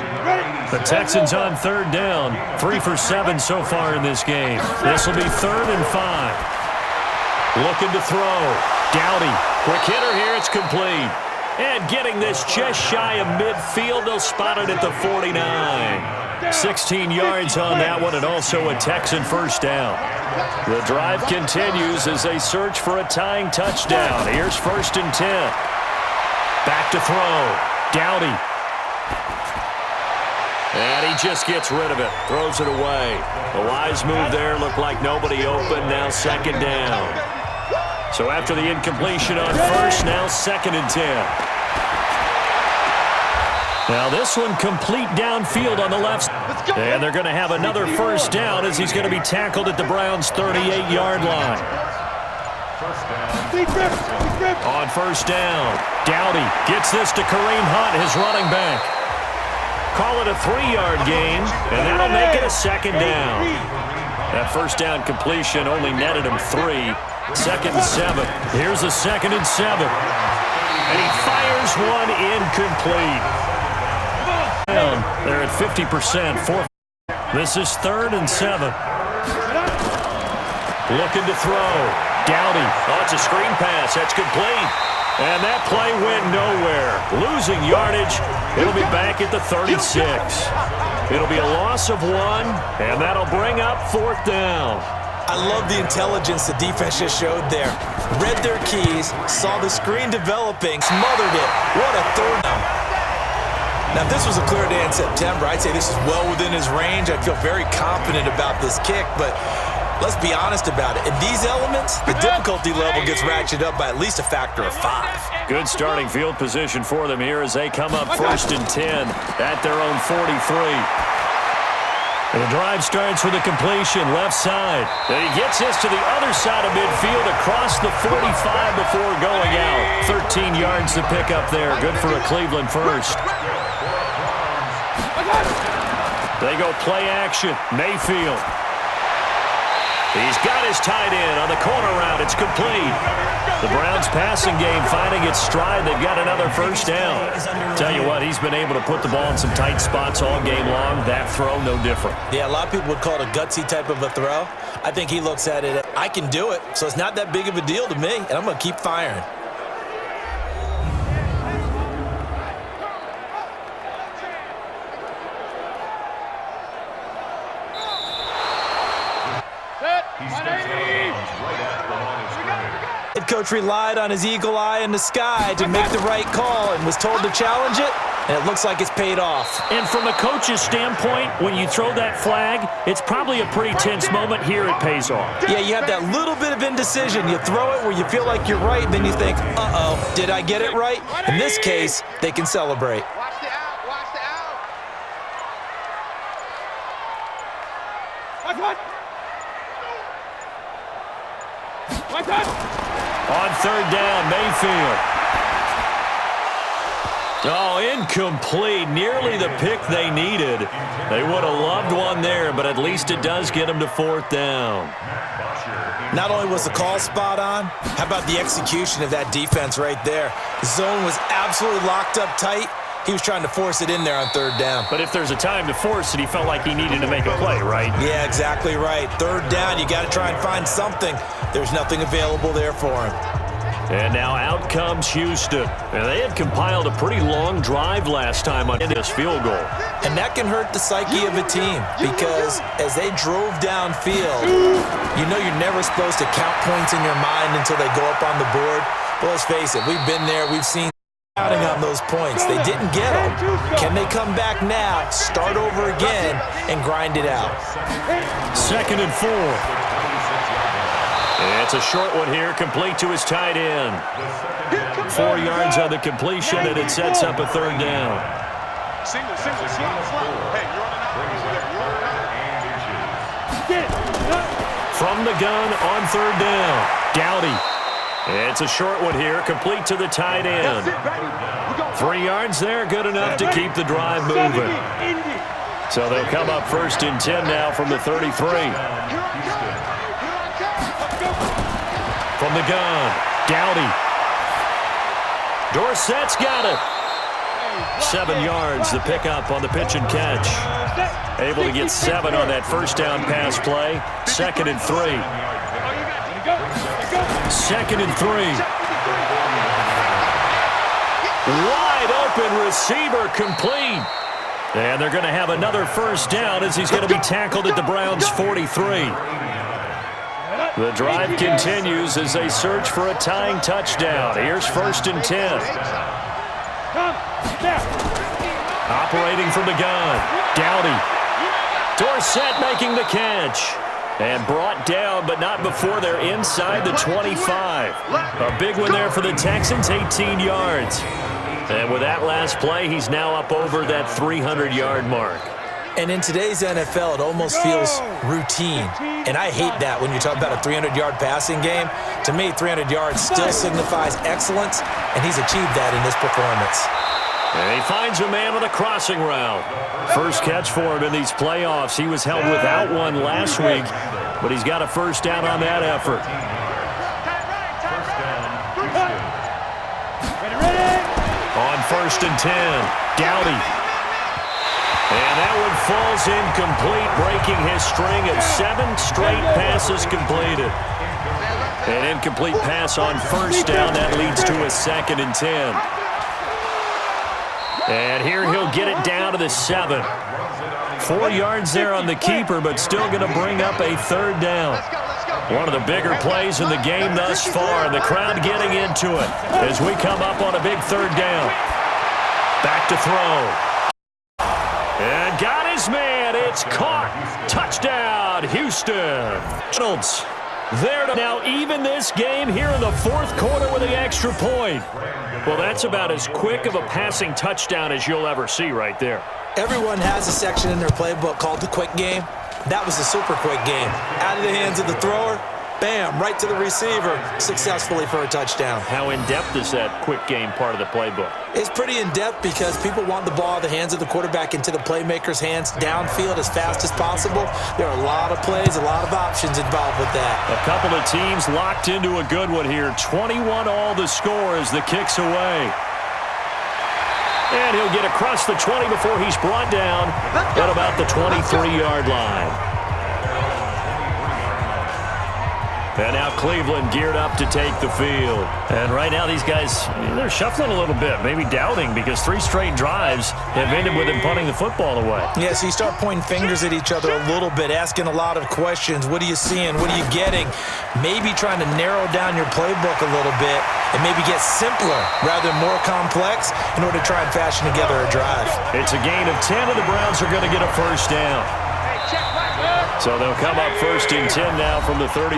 The Texans on 3rd down. 3 for 7 so far in this game. This will be 3rd and 5. Looking to throw. Dowdy. Quick hitter here. It's complete. And getting this just shy of midfield. They'll spot it at the 49. 16 yards on that one, and also a Texan first down. The drive continues as they search for a tying touchdown. Here's 1st and 10. Back to throw. Dowdy. And he just gets rid of it. Throws it away. A wise move there. Looked like nobody open. Now 2nd down. So after the incompletion on 1st, now 2nd and 10. Now this one complete downfield on the left. And they're going to have another 1st down as he's going to be tackled at the Browns' 38-yard line. On 1st down, Dowdy gets this to Kareem Hunt, his running back. Call it a 3-yard gain, and that'll make it a 2nd down. That 1st down completion only netted him 3. 2nd and 7. Here's a 2nd and 7. And he fires one incomplete. They're at 50%. This is 3rd and 7. Looking to throw. Dowdy. Oh, it's a screen pass. That's complete. And that play went nowhere. Losing yardage. It'll be back at the 36. It'll be a loss of 1, and that'll bring up 4th down. I love the intelligence the defense just showed there. Read their keys, saw the screen developing, smothered it. What a 3rd down. Now, if this was a clear day in September, I'd say this is well within his range. I'd feel very confident about this kick, but let's be honest about it. In these elements, the difficulty level gets ratcheted up by at least a factor of 5. Good starting field position for them here as they come up 1st and 10 at their own 43. And the drive starts with a completion left side. And he gets this to the other side of midfield across the 45 before going out. 13 yards to pick up there. Good for a Cleveland first. They go play action. Mayfield. He's got his tight end on the corner route. It's complete. The Browns passing game finding its stride. They've got another 1st down. Tell you what, he's been able to put the ball in some tight spots all game long. That throw, no different. Yeah, a lot of people would call it a gutsy type of a throw. I think he looks at it, I can do it, so it's not that big of a deal to me, and I'm going to keep firing. Head coach relied on his eagle eye in the sky to make the right call and was told to challenge it, and it looks like it's paid off. And from a coach's standpoint, when you throw that flag, it's probably a pretty tense moment. Here it pays off. Yeah, you have that little bit of indecision. You throw it where you feel like you're right, then you think, uh-oh, did I get it right? In this case, they can celebrate. Watch the out. Watch the out. Watch what? Watch what? On 3rd down, Mayfield. Oh, incomplete. Nearly the pick they needed. They would have loved one there, but at least it does get them to 4th down. Not only was the call spot on, how about the execution of that defense right there? The zone was absolutely locked up tight. He was trying to force it in there on 3rd down. But if there's a time to force it, he felt like he needed to make a play, right? Yeah, exactly right. 3rd down, you got to try and find something. There's nothing available there for him. And now out comes Houston. And they had compiled a pretty long drive last time on this field goal. And that can hurt the psyche of a team because as they drove downfield, you know you're never supposed to count points in your mind until they go up on the board. But let's face it, we've been there, we've seen counting on those points. They didn't get them. Can they come back now, start over again, and grind it out? 2nd and 4. It's a short one here, complete to his tight end. 4 yards on the completion, and it sets up a third down. Single, slot. Hey, you're on the From the gun on third down, Dowdy. It's a short one here, complete to the tight end. 3 yards there, good enough to keep the drive moving. So they'll come up 1st and 10 now from the 33. From the gun, Dowdy. Dorsett's got it. 7 yards, the pickup on the pitch and catch. Able to get 7 on that first down pass play. 2nd and 3. 2nd and 3. Wide open receiver complete. And they're going to have another first down as he's going to be tackled at the Browns' 43. The drive continues as they search for a tying touchdown. Here's 1st and 10. Operating from the gun, Dowdy. Dorsett making the catch. And brought down, but not before they're inside the 25. A big one there for the Texans, 18 yards. And with that last play, he's now up over that 300-yard mark. And in today's NFL, it almost feels routine. And I hate that when you talk about a 300-yard passing game. To me, 300 yards still signifies excellence, and he's achieved that in this performance. And he finds a man on a crossing route. First catch for him in these playoffs. He was held without one last week, but he's got a first down on that effort. On 1st and 10, Dowdy. And that one falls incomplete, breaking his string of 7 straight passes completed. An incomplete pass on first down. That leads to a 2nd and 10. And here he'll get it down to the 7. 4 yards there on the keeper, but still going to bring up a third down. One of the bigger plays in the game thus far, and the crowd getting into it as we come up on a big third down. Back to throw. And got his man. It's caught. Touchdown, Houston. Reynolds there to now even this game here in the 4th quarter with the extra point. Well, that's about as quick of a passing touchdown as you'll ever see right there. Everyone has a section in their playbook called the quick game. That was the super quick game. Out of the hands of the thrower, bam, right to the receiver, successfully for a touchdown. How in-depth is that quick game part of the playbook? It's pretty in-depth because people want the ball out of the hands of the quarterback into the playmaker's hands downfield as fast as possible. There are a lot of plays, a lot of options involved with that. A couple of teams locked into a good one here. 21 all the score as the kick's away. And he'll get across the 20 before he's brought down at about the 23-yard line. And now Cleveland geared up to take the field. And right now these guys, they're shuffling a little bit, maybe doubting, because 3 straight drives have ended with them punting the football away. Yeah, so you start pointing fingers at each other a little bit, asking a lot of questions. What are you seeing? What are you getting? Maybe trying to narrow down your playbook a little bit and maybe get simpler rather than more complex in order to try and fashion together a drive. It's a gain of 10, and the Browns are going to get a first down. So they'll come up 1st and 10 now from the 33.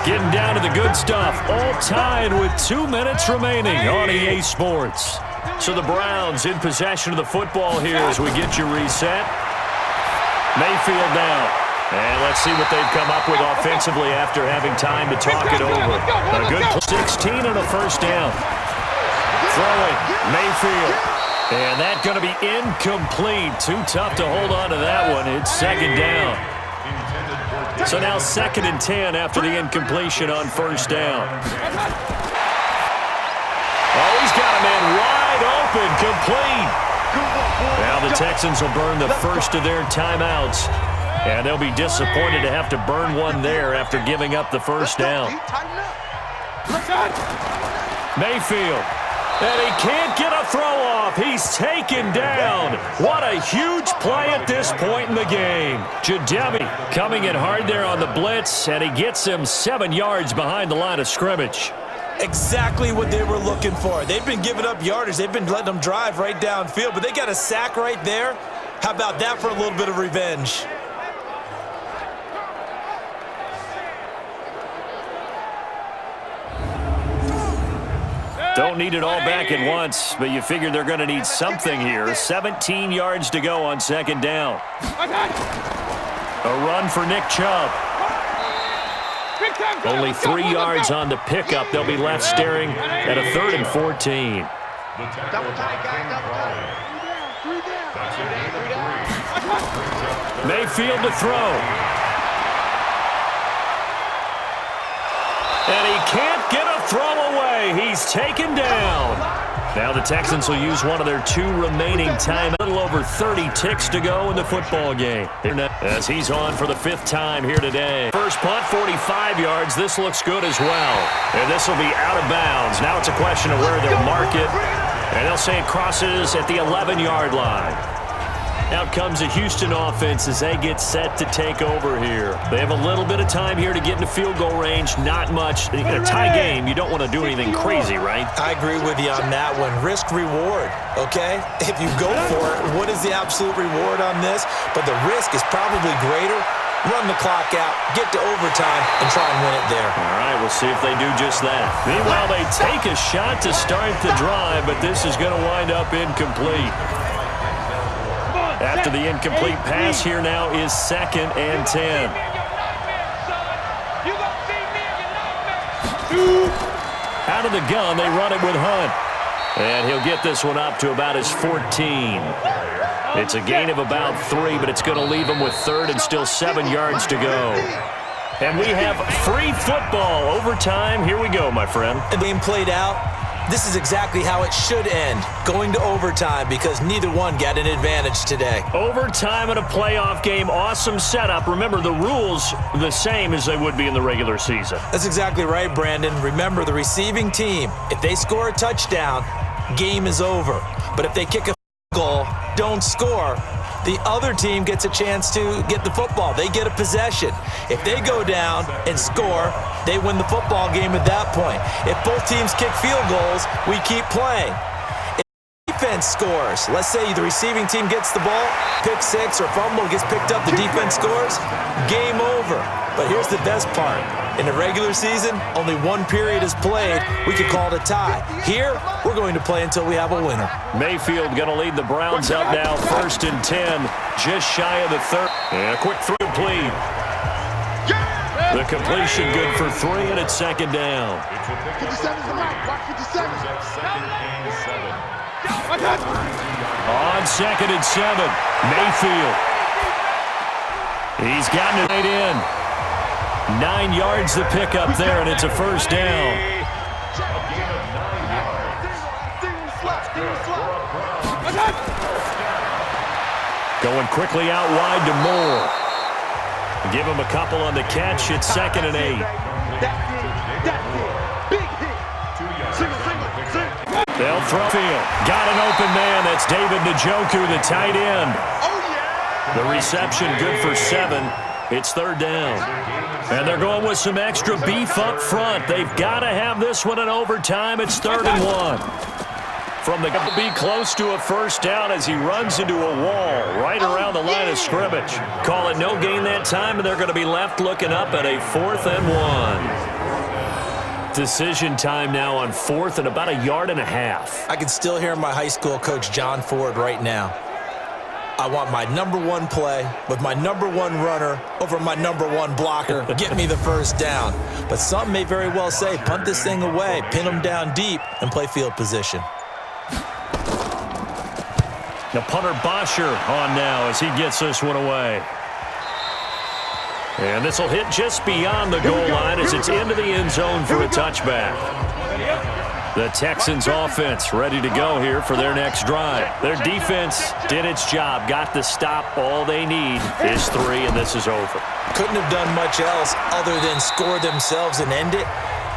Getting down to the good stuff. All tied with 2 minutes remaining on EA Sports. So the Browns in possession of the football here as we get you reset. Mayfield now. And let's see what they've come up with offensively after having time to talk it over. A good 16 and a first down. Throwing, Mayfield. And that's going to be incomplete. Too tough to hold on to that one. It's 2nd down. So now 2nd and 10 after the incompletion on first down. Oh, he's got a man wide open, complete. Now the Texans will burn the first of their timeouts. And they'll be disappointed to have to burn one there after giving up the first down. Mayfield. And he can't get a throw off. He's taken down. What a huge play at this point in the game. Jadebi coming in hard there on the blitz, and he gets him 7 yards behind the line of scrimmage. Exactly what they were looking for. They've been giving up yardage. They've been letting them drive right downfield, but they got a sack right there. How about that for a little bit of revenge? don't need it all back at once, but you figure they're going to need something here. 17 yards to go on second down. A run for Nick Chubb. Only 3 yards on the pickup. They'll be left staring at a 3rd and 14. Mayfield to throw. And he can't get a throw away. He's taken down. Now the Texans will use one of their 2 remaining timeouts. A little over 30 ticks to go in the football game. As he's on for the 5th time here today. First punt, 45 yards. This looks good as well. And this will be out of bounds. Now it's a question of where they'll mark it. And they'll say it crosses at the 11-yard line. Out comes the Houston offense as they get set to take over here. They have a little bit of time here to get into field goal range. Not much. In a tie game, you don't want to do anything crazy, right? I agree with you on that one. Risk reward, okay? If you go for it, what is the absolute reward on this? But the risk is probably greater. Run the clock out, get to overtime, and try and win it there. All right, we'll see if they do just that. Meanwhile, they take a shot to start the drive, but this is going to wind up incomplete. After the incomplete pass, here now is 2nd and 10. Out of the gun, they run it with Hunt. And he'll get this one up to about his 14. It's a gain of about 3, but it's going to leave him with 3rd and still 7 yards to go. And we have free football. Overtime, here we go, my friend. The game played out. This is exactly how it should end, going to overtime, because neither one got an advantage today. Overtime in a playoff game, awesome setup. Remember, the rules the same as they would be in the regular season. That's exactly right, Brandon. Remember, the receiving team, if they score a touchdown, game is over. But if they kick a goal, don't score, the other team gets a chance to get the football. They get a possession. If they go down and score, they win the football game at that point. If both teams kick field goals, we keep playing. If the defense scores, let's say the receiving team gets the ball, pick 6 or fumble gets picked up, the defense scores, game over. But here's the best part. In the regular season, only 1 period is played. We could call it a tie. Here, we're going to play until we have a winner. Mayfield going to lead the Browns out now, 1st and 10, just shy of the 3rd. And a quick throw complete. The completion good for 3, and it's 2nd down. 57's the right. Watch 57. On 2nd and 7, Mayfield. He's gotten it right in. 9 yards to pick up there, and it's a 1st down. Going quickly out wide to Moore. Give him a couple on the catch. It's 2nd and 8. They'll throw field. Got an open man. That's David Njoku, the tight end. The reception good for 7. It's 3rd down. And they're going with some extra beef up front. They've got to have this one in overtime. It's 3rd and 1. From the be close to a 1st down as he runs into a wall right around the line of scrimmage. Call it no gain that time, and they're going to be left looking up at a 4th and 1. Decision time now on 4th and about 1.5 yards. I can still hear my high school coach, John Ford, right now. I want my number 1 play with my number 1 runner over my number 1 blocker. Get me the 1st down. But some may very well say, punt this thing away, pin them down deep, and play field position. The punter Bosher on now as he gets this one away. And this will hit just beyond the goal line as it's into the end zone for a touchback. The Texans offense ready to go here for their next drive. Their defense did its job, got the stop. All they need is 3, and this is over. Couldn't have done much else other than score themselves and end it.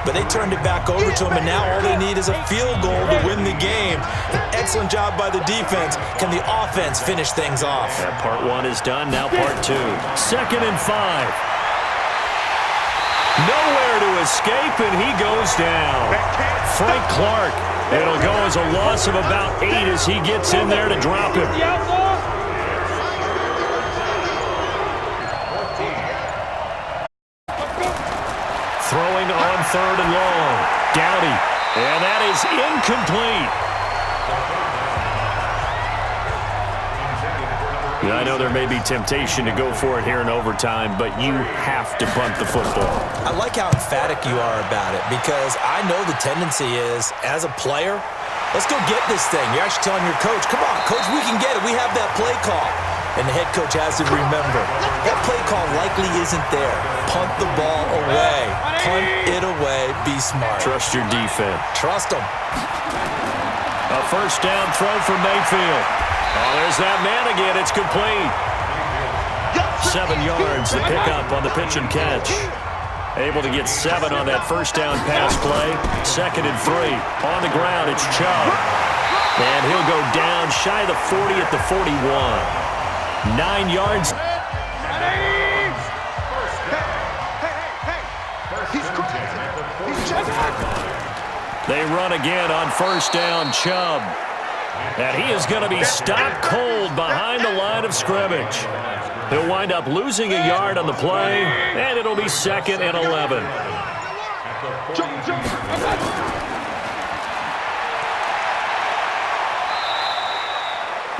But they turned it back over to them, and now all they need is a field goal to win the game. An excellent job by the defense. Can the offense finish things off? That part 1 is done, now part 2. 2nd and 5. Nowhere to escape, and he goes down. Frank Clark. It'll go as a loss of about 8 as he gets in there to drop him. Throwing on 3rd and long. Dowdy And that is incomplete. I know there may be temptation to go for it here in overtime, but you have to punt the football. I like how emphatic you are about it because I know the tendency is, as a player, let's go get this thing. You're actually telling your coach, come on, coach, we can get it. We have that play call. And the head coach has to remember, that play call likely isn't there. Punt the ball away. Punt it away. Be smart. Trust your defense. Trust them. A first down throw from Mayfield. Oh, there's that man again. It's complete. 7 yards, the pickup on the pitch and catch. Able to get 7 on that first down pass play. 2nd and 3. On the ground, it's Chubb. And he'll go down shy of the 40 at the 41. 9 yards. They run again on first down, Chubb. And he is going to be stopped cold behind the line of scrimmage. He'll wind up losing a yard on the play, and it'll be 2nd and 11.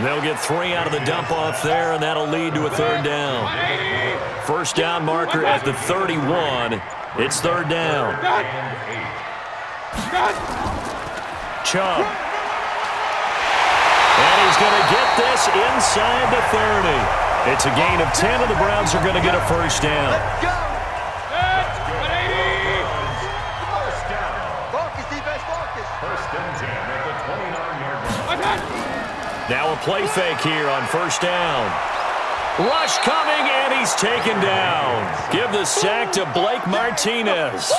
They'll get 3 out of the dump-off there, and that'll lead to a 3rd down. First down marker at the 31. It's 3rd down. Chubb. And he's going to get this inside the 30. It's a gain of 10, and the Browns are going to get a first down. First and 10 at the 29-yard line. Now a play fake here on first down. Rush coming, and he's taken down. Give the sack to Blake Martinez.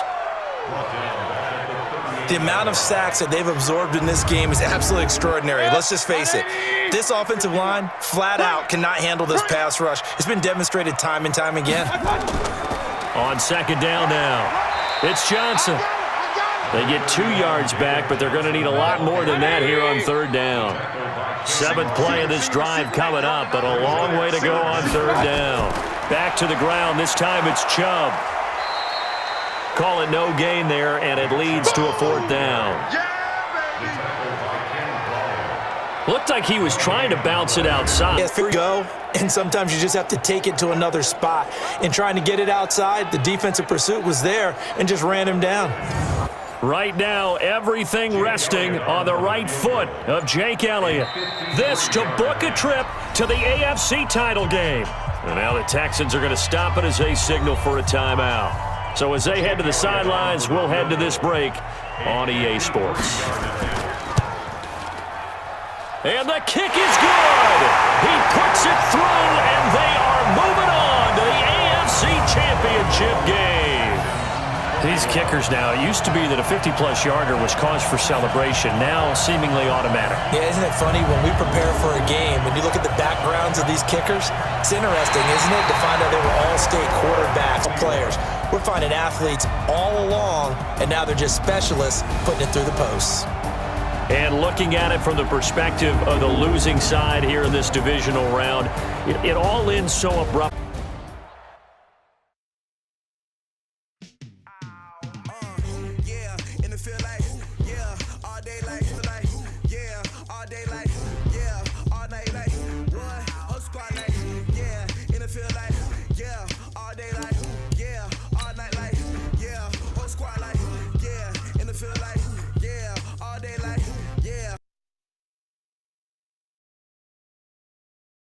The amount of sacks that they've absorbed in this game is absolutely extraordinary. Let's just face it. This offensive line, flat out, cannot handle this pass rush. It's been demonstrated time and time again. On second down now, it's Johnson. They get 2 yards back, but they're going to need a lot more than that here on 3rd down. 7th play of this drive coming up, but a long way to go on 3rd down. Back to the ground. This time it's Chubb. Call it no gain there, and it leads to a 4th down. Looked like he was trying to bounce it outside. Yes, go, and sometimes you just have to take it to another spot. In trying to get it outside, the defensive pursuit was there and just ran him down. Right now, everything resting on the right foot of Jake Elliott. This to book a trip to the AFC title game. And now the Texans are going to stop it as they signal for a timeout. So as they head to the sidelines, we'll head to this break on EA Sports. And the kick is good. He puts it through, and they are moving on to the AFC Championship game. These kickers now, it used to be that a 50-plus yarder was cause for celebration, now seemingly automatic. Yeah, isn't it funny when we prepare for a game, when you look at the backgrounds of these kickers, it's interesting, isn't it, to find out they were all-state quarterbacks, players. We're finding athletes all along, and now they're just specialists putting it through the posts. And looking at it from the perspective of the losing side here in this divisional round, it all ends so abrupt. Yeah, and it feel like